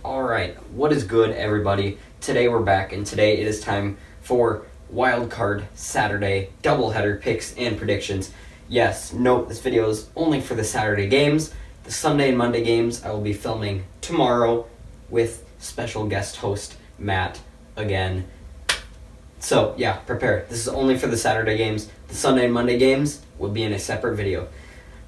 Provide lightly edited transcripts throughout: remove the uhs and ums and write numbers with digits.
Alright, what is good, everybody? Today we're back, and today it is time for Wild Card Saturday doubleheader picks and predictions. Yes, note this video is only for the Saturday games. The Sunday and Monday games I will be filming tomorrow with special guest host Matt again. So, yeah, prepare. This is only for the Saturday games. The Sunday and Monday games will be in a separate video.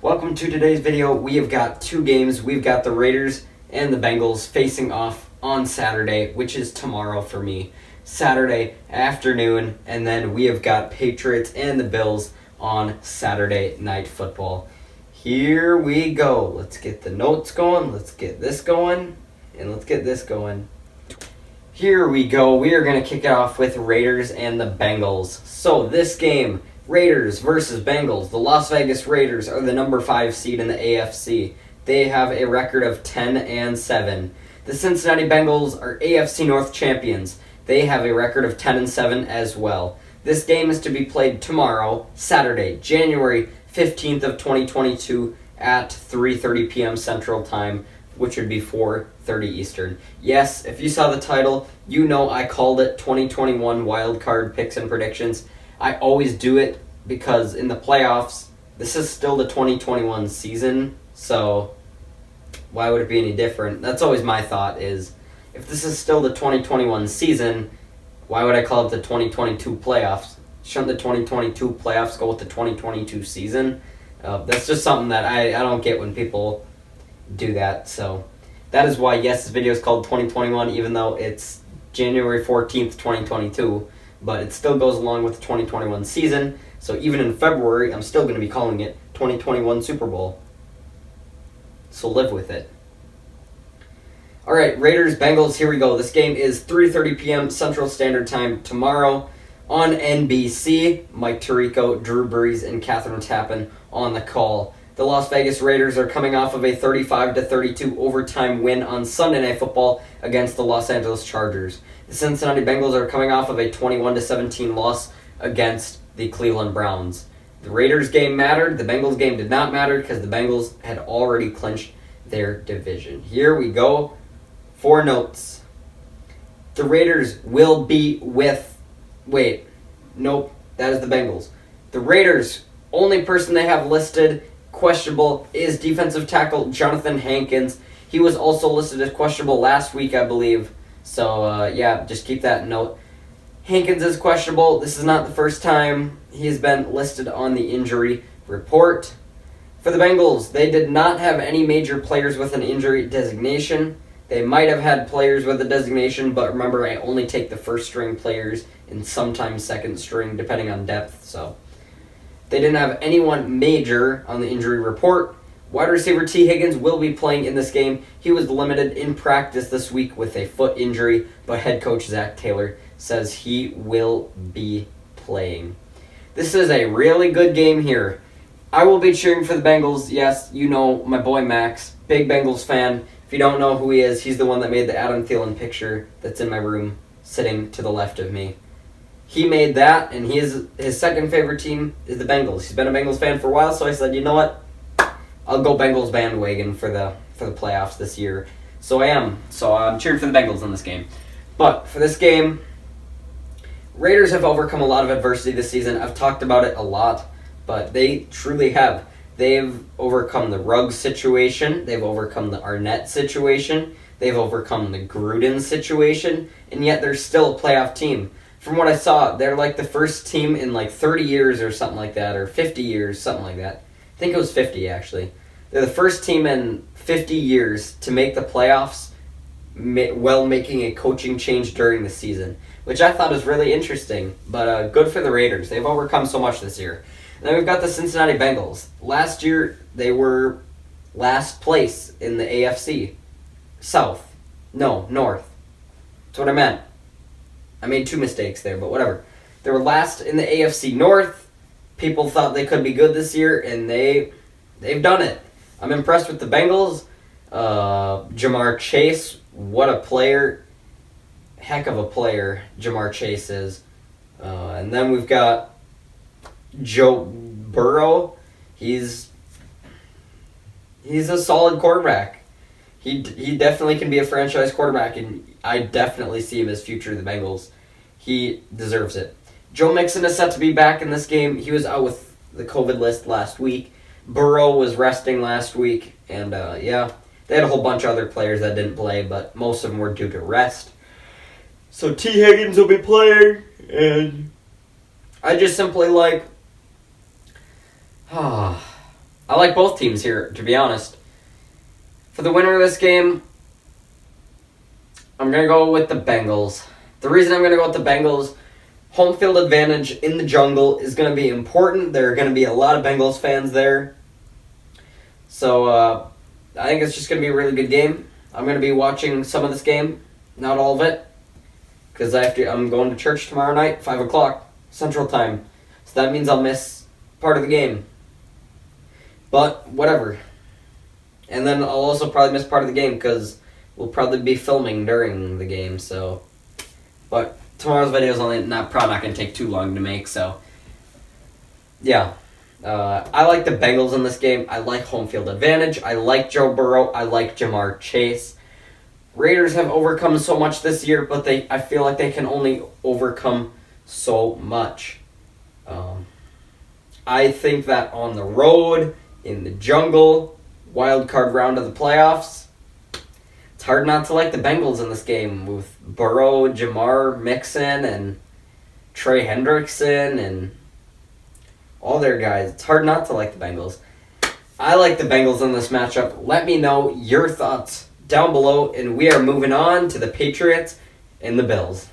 Welcome to today's video. We have got two games. We've got the Raiders and the Bengals facing off on Saturday, which is tomorrow for me. Saturday afternoon, and then we have got Patriots and the Bills on Saturday Night Football. Here we go. Let's get the notes going. Let's get this going. And let's get this going. Here we go. We are going to kick it off with Raiders and the Bengals. So this game, Raiders versus Bengals. The Las Vegas Raiders are the number 5 seed in the AFC. They have a record of 10-7. The Cincinnati Bengals are AFC North champions. They have a record of 10-7 as well. This game is to be played tomorrow, Saturday, January 15th of 2022 at 3:30 p.m. Central Time, which would be 4:30 Eastern. Yes, if you saw the title, you know I called it 2021 Wild Card Picks and Predictions. I always do it because in the playoffs, this is still the 2021 season, so why would it be any different? That's always my thought is, if this is still the 2021 season, why would I call it the 2022 playoffs? Shouldn't the 2022 playoffs go with the 2022 season? That's just something that I don't get when people do that. So that is why, yes, this video is called 2021, even though it's January 14th, 2022. But it still goes along with the 2021 season. So even in February, I'm still going to be calling it 2021 Super Bowl. So live with it. All right, Raiders, Bengals, here we go. This game is 3:30 p.m. Central Standard Time tomorrow on NBC. Mike Tirico, Drew Brees, and Catherine Tappan on the call. The Las Vegas Raiders are coming off of a 35-32 overtime win on Sunday Night Football against the Los Angeles Chargers. The Cincinnati Bengals are coming off of a 21-17 loss against the Cleveland Browns. The Raiders game mattered. The Bengals game did not matter because the Bengals had already clinched their division. Here we go. 4 notes. The Raiders will be with... Wait. Nope. That is the Bengals. The Raiders, only person they have listed questionable is defensive tackle Jonathan Hankins. He was also listed as questionable last week, I believe. So, yeah, just keep that in note. Hankins is questionable. This is not the first time he's been listed on the injury report. For the Bengals, they did not have any major players with an injury designation. They might have had players with a designation, but remember, I only take the first-string players and sometimes second-string, depending on depth. So they didn't have anyone major on the injury report. Wide receiver T. Higgins will be playing in this game. He was limited in practice this week with a foot injury, but head coach Zach Taylor says he will be playing. This is a really good game here. I will be cheering for the Bengals. Yes, you know my boy Max, big Bengals fan. If you don't know who he is, he's the one that made the Adam Thielen picture that's in my room, sitting to the left of me. He made that, and his second favorite team is the Bengals. He's been a Bengals fan for a while, so I said, you know what? I'll go Bengals bandwagon for the playoffs this year. So I am. So I'm cheering for the Bengals in this game. But for this game, Raiders have overcome a lot of adversity this season. I've talked about it a lot, but they truly have. They've overcome the Ruggs situation. They've overcome the Arnett situation. They've overcome the Gruden situation, and yet they're still a playoff team. From what I saw, they're like the first team in like 30 years or something like that, or 50 years, something like that. I think it was 50, actually. They're the first team in 50 years to make the playoffs while making a coaching change during the season, which I thought was really interesting, but good for the Raiders. They've overcome so much this year. And then we've got the Cincinnati Bengals. Last year, they were last place in the AFC. South. No, North. That's what I meant. I made 2 mistakes there, but whatever. They were last in the AFC North. People thought they could be good this year, and they've done it. I'm impressed with the Bengals. Jamar Chase, what a player. Heck of a player Jamar Chase is. And then we've got Joe Burrow. He's a solid quarterback. He definitely can be a franchise quarterback, and I definitely see him as future of the Bengals. He deserves it. Joe Mixon is set to be back in this game. He was out with the COVID list last week. Burrow was resting last week, and yeah, they had a whole bunch of other players that didn't play, but most of them were due to rest. So T. Higgins will be playing, and I just simply like... I like both teams here, to be honest. For the winner of this game, I'm going to go with the Bengals. The reason I'm going to go with the Bengals, home field advantage in the jungle is going to be important. There are going to be a lot of Bengals fans there. So I think it's just going to be a really good game. I'm going to be watching some of this game, not all of it, because I'm going to church tomorrow night, 5 o'clock Central Time. So that means I'll miss part of the game. But whatever. And then I'll also probably miss part of the game because we'll probably be filming during the game. So, but tomorrow's video is probably not going to take too long to make. So, yeah, I like the Bengals in this game. I like home field advantage. I like Joe Burrow. I like Jamar Chase. Raiders have overcome so much this year, but I feel like they can only overcome so much. I think that on the road, in the jungle, wild card round of the playoffs, it's hard not to like the Bengals in this game with Burrow, Jamar Mixon, and Trey Hendrickson, and all their guys. It's hard not to like the Bengals. I like the Bengals in this matchup. Let me know your thoughts down below, and we are moving on to the Patriots and the Bills.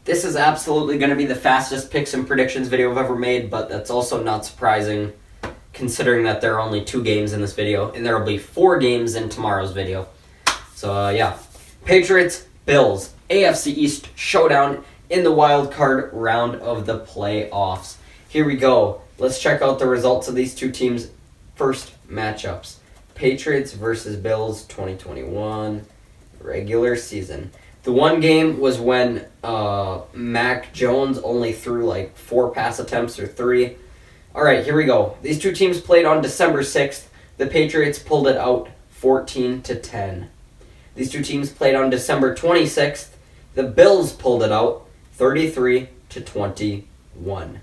This is absolutely going to be the fastest picks and predictions video I've ever made, but that's also not surprising considering that there are only 2 games in this video, and there will be 4 games in tomorrow's video. So, yeah. Patriots, Bills, AFC East showdown in the wild card round of the playoffs. Here we go. Let's check out the results of these 2 teams' first matchups. Patriots versus Bills 2021 regular season. The one game was when Mac Jones only threw like 4 pass attempts or 3. All right, here we go. These 2 teams played on December 6th. The Patriots pulled it out 14-10. These 2 teams played on December 26th. The Bills pulled it out 33-21.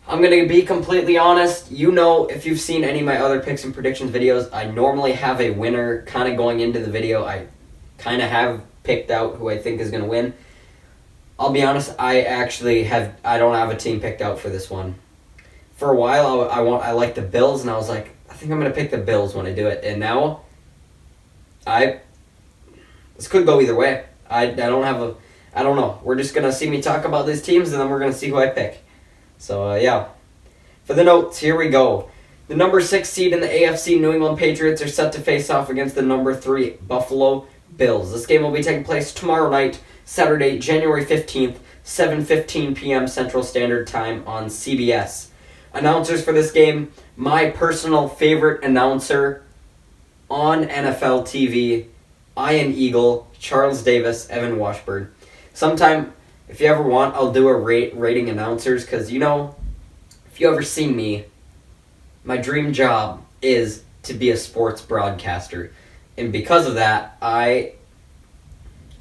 I'm going to be completely honest. You know, if you've seen any of my other picks and predictions videos, I normally have a winner kind of going into the video. I kind of have picked out who I think is going to win. I'll be honest, I don't have a team picked out for this one. For a while, I liked the Bills, and I was like, I think I'm going to pick the Bills when I do it. And now, this could go either way. I don't know. We're just going to see me talk about these teams, and then we're going to see who I pick. So, yeah. For the notes, here we go. The number 6 seed in the AFC, New England Patriots, are set to face off against the number 3 Buffalo Bills. This game will be taking place tomorrow night, Saturday, January 15th, 7:15 p.m. Central Standard Time on CBS. Announcers for this game, my personal favorite announcer on NFL TV, Iron Eagle, Charles Davis, Evan Washburn. Sometime, if you ever want, I'll do a rating announcers, because, you know, if you ever seen me, my dream job is to be a sports broadcaster. And because of that, I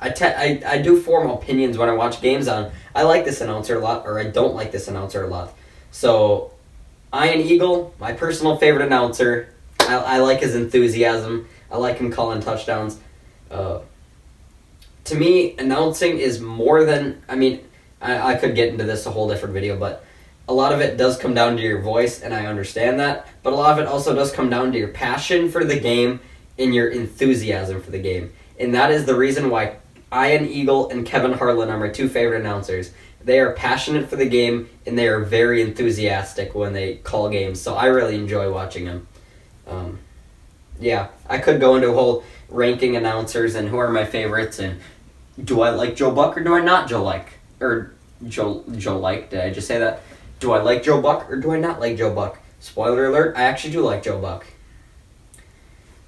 do form opinions when I watch games on, I like this announcer a lot, or I don't like this announcer a lot. So, Iron Eagle, my personal favorite announcer. I like his enthusiasm. I like him calling touchdowns. To me, announcing is more than... I could get into this a whole different video, but a lot of it does come down to your voice, and I understand that. But a lot of it also does come down to your passion for the game and your enthusiasm for the game. And that is the reason why Iron Eagle and Kevin Harlan are my 2 favorite announcers. They are passionate for the game, and they are very enthusiastic when they call games. So I really enjoy watching them. Yeah, I could go into a whole ranking announcers and who are my favorites, and do I like Joe Buck or do I not Joe like? Did I just say that? Do I like Joe Buck or do I not like Joe Buck? Spoiler alert, I actually do like Joe Buck.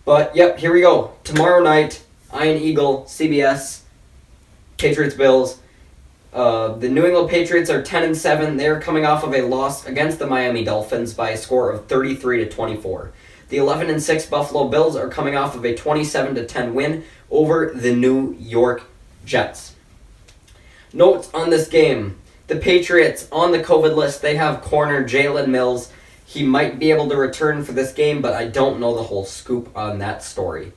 But, yep, here we go. Tomorrow night, Iron Eagle, CBS, Patriots, Bills. The New England Patriots are 10-7. They're coming off of a loss against the Miami Dolphins by a score of 33-24. The 11-6 Buffalo Bills are coming off of a 27-10 win over the New York Jets. Notes on this game. The Patriots on the COVID list, they have corner Jalen Mills. He might be able to return for this game, but I don't know the whole scoop on that story.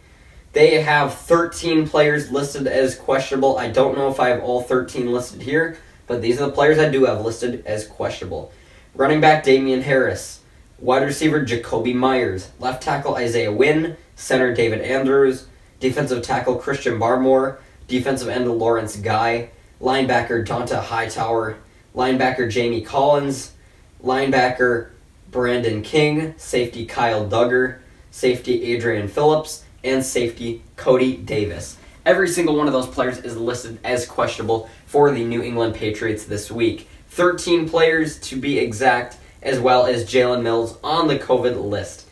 They have 13 players listed as questionable. I don't know if I have all 13 listed here, but these are the players I do have listed as questionable. Running back Damian Harris. Wide receiver Jacoby Myers. Left tackle Isaiah Wynn. Center David Andrews. Defensive tackle Christian Barmore. Defensive end Lawrence Guy. Linebacker Donta Hightower. Linebacker Jamie Collins. Linebacker Brandon King. Safety Kyle Duggar. Safety Adrian Phillips. And safety Cody Davis. Every single one of those players is listed as questionable for the New England Patriots this week. 13 players to be exact, as well as Jalen Mills on the COVID list.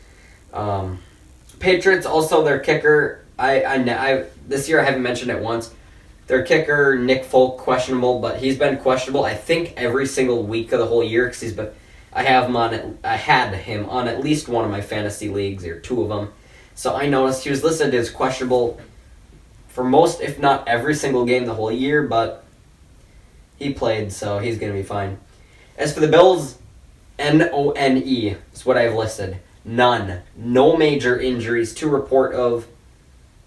Patriots also, their kicker, I this year I haven't mentioned it once. Their kicker, Nick Folk, questionable, but he's been questionable, I think, every single week of the whole year, because I had him on at least one of my fantasy leagues, or two of them. So I noticed he was listed as questionable for most, if not every single game the whole year, but he played, so he's going to be fine. As for the Bills, N-O-N-E is what I've listed. None. No major injuries to report of.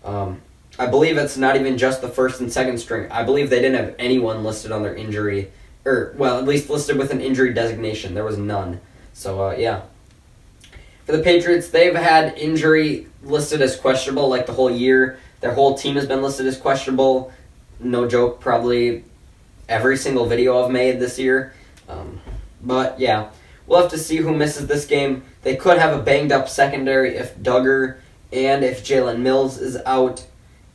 I believe it's not even just the first and second string. I believe they didn't have anyone listed on their injury, or, well, at least listed with an injury designation. There was none. So, yeah. For the Patriots, they've had injury listed as questionable like the whole year. Their whole team has been listed as questionable. No joke, probably every single video I've made this year. But, yeah, we'll have to see who misses this game. They could have a banged-up secondary if Duggar and if Jalen Mills is out.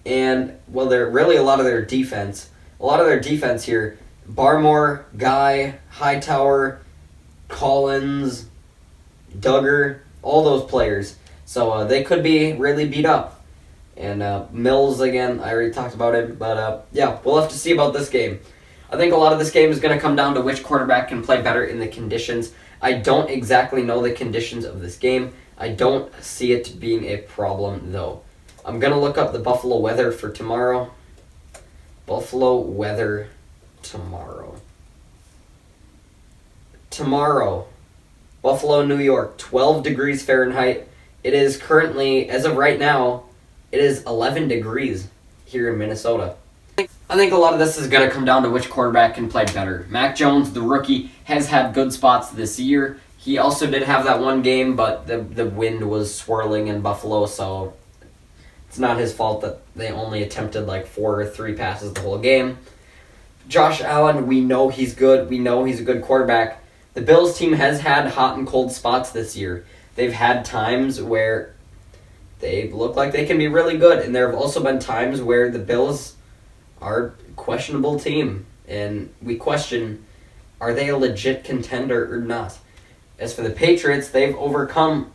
And, well, they're really a lot of their defense. A lot of their defense here. Barmore, Guy, Hightower, Collins, Duggar, all those players. So they could be really beat up. And Mills, again, I already talked about him. But, yeah, we'll have to see about this game. I think a lot of this game is going to come down to which quarterback can play better in the conditions. I don't exactly know the conditions of this game. I don't see it being a problem, though. I'm going to look up the Buffalo weather for tomorrow. Buffalo weather tomorrow. Tomorrow, Buffalo, New York, 12 degrees Fahrenheit. It is currently, as of right now, it is 11 degrees here in Minnesota. I think a lot of this is going to come down to which quarterback can play better. Mac Jones, the rookie, has had good spots this year. He also did have that one game, but the wind was swirling in Buffalo, so it's not his fault that they only attempted like 4 or 3 passes the whole game. Josh Allen, we know he's good. We know he's a good quarterback. The Bills team has had hot and cold spots this year. They've had times where they look like they can be really good, and there have also been times where the Bills are a questionable team, and we question, are they a legit contender or not? As for the Patriots, they've overcome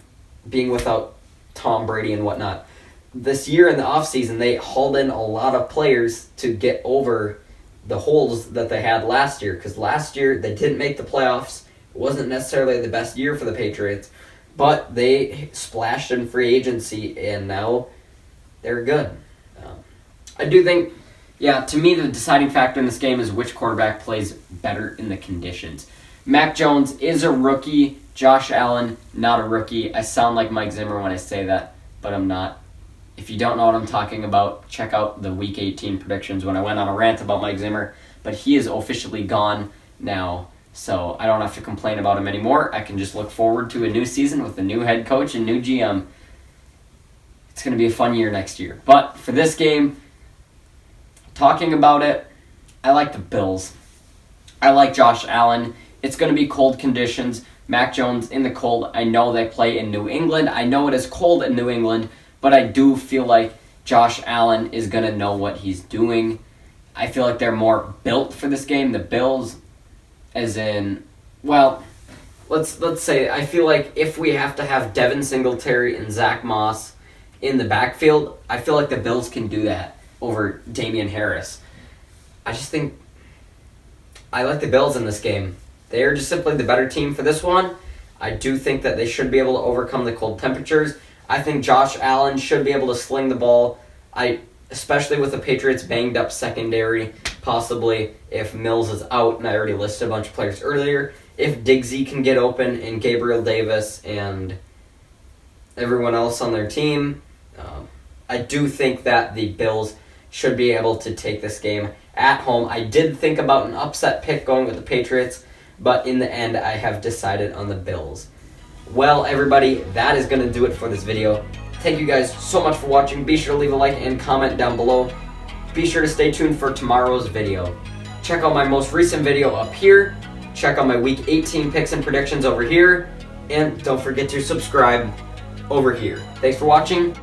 being without Tom Brady and whatnot. This year in the offseason, they hauled in a lot of players to get over the holes that they had last year, because last year they didn't make the playoffs. It wasn't necessarily the best year for the Patriots, but they splashed in free agency, and now they're good. I do think, yeah, to me the deciding factor in this game is which quarterback plays better in the conditions. Mac Jones is a rookie. Josh Allen, not a rookie. I sound like Mike Zimmer when I say that, but I'm not. If you don't know what I'm talking about, check out the Week 18 predictions when I went on a rant about Mike Zimmer. But he is officially gone now, so I don't have to complain about him anymore. I can just look forward to a new season with a new head coach and new GM. It's going to be a fun year next year. But for this game, talking about it, I like the Bills. I like Josh Allen. It's going to be cold conditions. Mac Jones in the cold. I know they play in New England. I know it is cold in New England, but I do feel like Josh Allen is going to know what he's doing. I feel like they're more built for this game. The Bills, as in, well, let's say, I feel like if we have to have Devin Singletary and Zach Moss in the backfield, I feel like the Bills can do that over Damian Harris. I just think I like the Bills in this game. They are just simply the better team for this one. I do think that they should be able to overcome the cold temperatures. I think Josh Allen should be able to sling the ball. Especially with the Patriots' banged up secondary, possibly if Mills is out, and I already listed a bunch of players earlier. If Diggsy can get open and Gabriel Davis and everyone else on their team, I do think that the Bills should be able to take this game at home. I did think about an upset pick going with the Patriots, but in the end, I have decided on the Bills. Well, everybody, that is going to do it for this video. Thank you guys so much for watching. Be sure to leave a like and comment down below. Be sure to stay tuned for tomorrow's video. Check out my most recent video up here. Check out my Week 18 picks and predictions over here. And don't forget to subscribe over here. Thanks for watching.